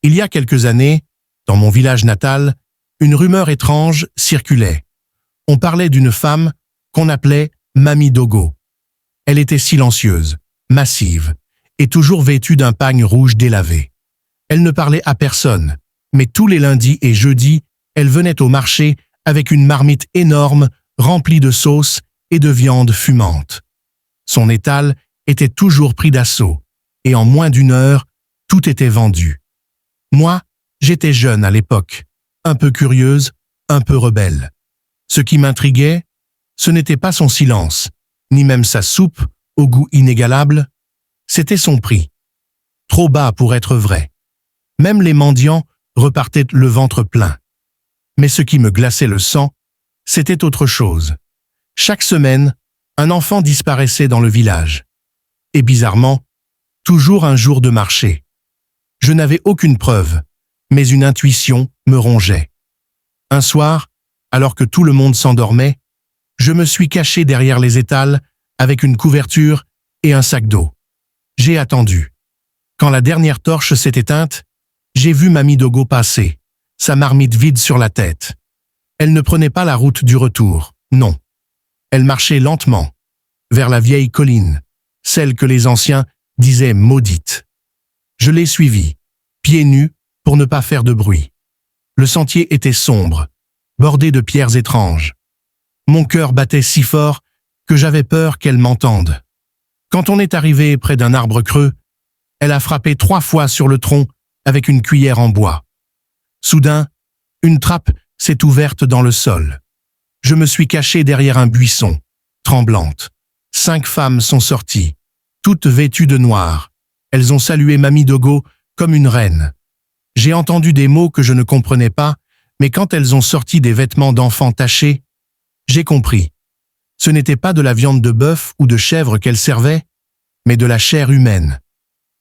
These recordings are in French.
Il y a quelques années, dans mon village natal, une rumeur étrange circulait. On parlait d'une femme qu'on appelait Mamie Dogo. Elle était silencieuse, massive, et toujours vêtue d'un pagne rouge délavé. Elle ne parlait à personne, mais tous les lundis et jeudis, elle venait au marché avec une marmite énorme remplie de sauce et de viande fumante. Son étal était toujours pris d'assaut, et en moins d'une heure, tout était vendu. Moi, j'étais jeune à l'époque, un peu curieuse, un peu rebelle. Ce qui m'intriguait, ce n'était pas son silence, ni même sa soupe, au goût inégalable, c'était son prix. Trop bas pour être vrai. Même les mendiants repartaient le ventre plein. Mais ce qui me glaçait le sang, c'était autre chose. Chaque semaine, un enfant disparaissait dans le village. Et bizarrement, toujours un jour de marché. Je n'avais aucune preuve, mais une intuition me rongeait. Un soir, alors que tout le monde s'endormait, je me suis caché derrière les étals avec une couverture et un sac d'eau. J'ai attendu. Quand la dernière torche s'est éteinte, j'ai vu Mamie Dogo passer, sa marmite vide sur la tête. Elle ne prenait pas la route du retour, non. Elle marchait lentement, vers la vieille colline, celle que les anciens disaient maudite. Je l'ai suivie, pieds nus, pour ne pas faire de bruit. Le sentier était sombre, bordé de pierres étranges. Mon cœur battait si fort que j'avais peur qu'elle m'entende. Quand on est arrivé près d'un arbre creux, elle a frappé 3 fois sur le tronc avec une cuillère en bois. Soudain, une trappe s'est ouverte dans le sol. Je me suis caché derrière un buisson, tremblante. 5 femmes sont sorties, toutes vêtues de noir. Elles ont salué Mamie Dogo comme une reine. J'ai entendu des mots que je ne comprenais pas, mais quand elles ont sorti des vêtements d'enfants tachés, j'ai compris. Ce n'était pas de la viande de bœuf ou de chèvre qu'elles servaient, mais de la chair humaine.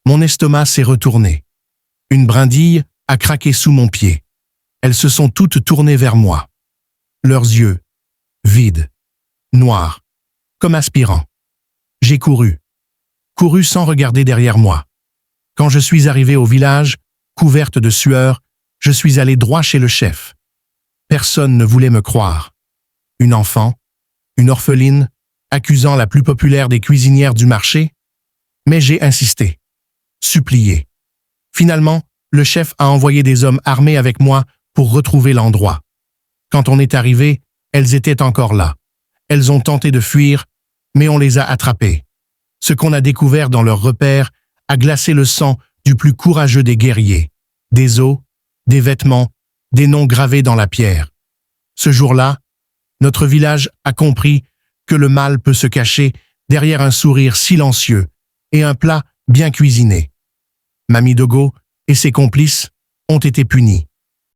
Mon estomac s'est retourné. Une brindille a craqué sous mon pied. Elles se sont toutes tournées vers moi. Leurs yeux, vides, noirs, comme aspirants. J'ai couru sans regarder derrière moi. Quand je suis arrivé au village, couverte de sueur, je suis allé droit chez le chef. Personne ne voulait me croire. Une enfant, une orpheline, accusant la plus populaire des cuisinières du marché, mais j'ai insisté, supplié. Finalement, le chef a envoyé des hommes armés avec moi pour retrouver l'endroit. Quand on est arrivé, elles étaient encore là. Elles ont tenté de fuir, mais on les a attrapées. Ce qu'on a découvert dans leur repère a glacé le sang du plus courageux des guerriers. Des os, des vêtements, des noms gravés dans la pierre. Ce jour-là, notre village a compris que le mal peut se cacher derrière un sourire silencieux et un plat bien cuisiné. Mamie Dogo et ses complices ont été punis.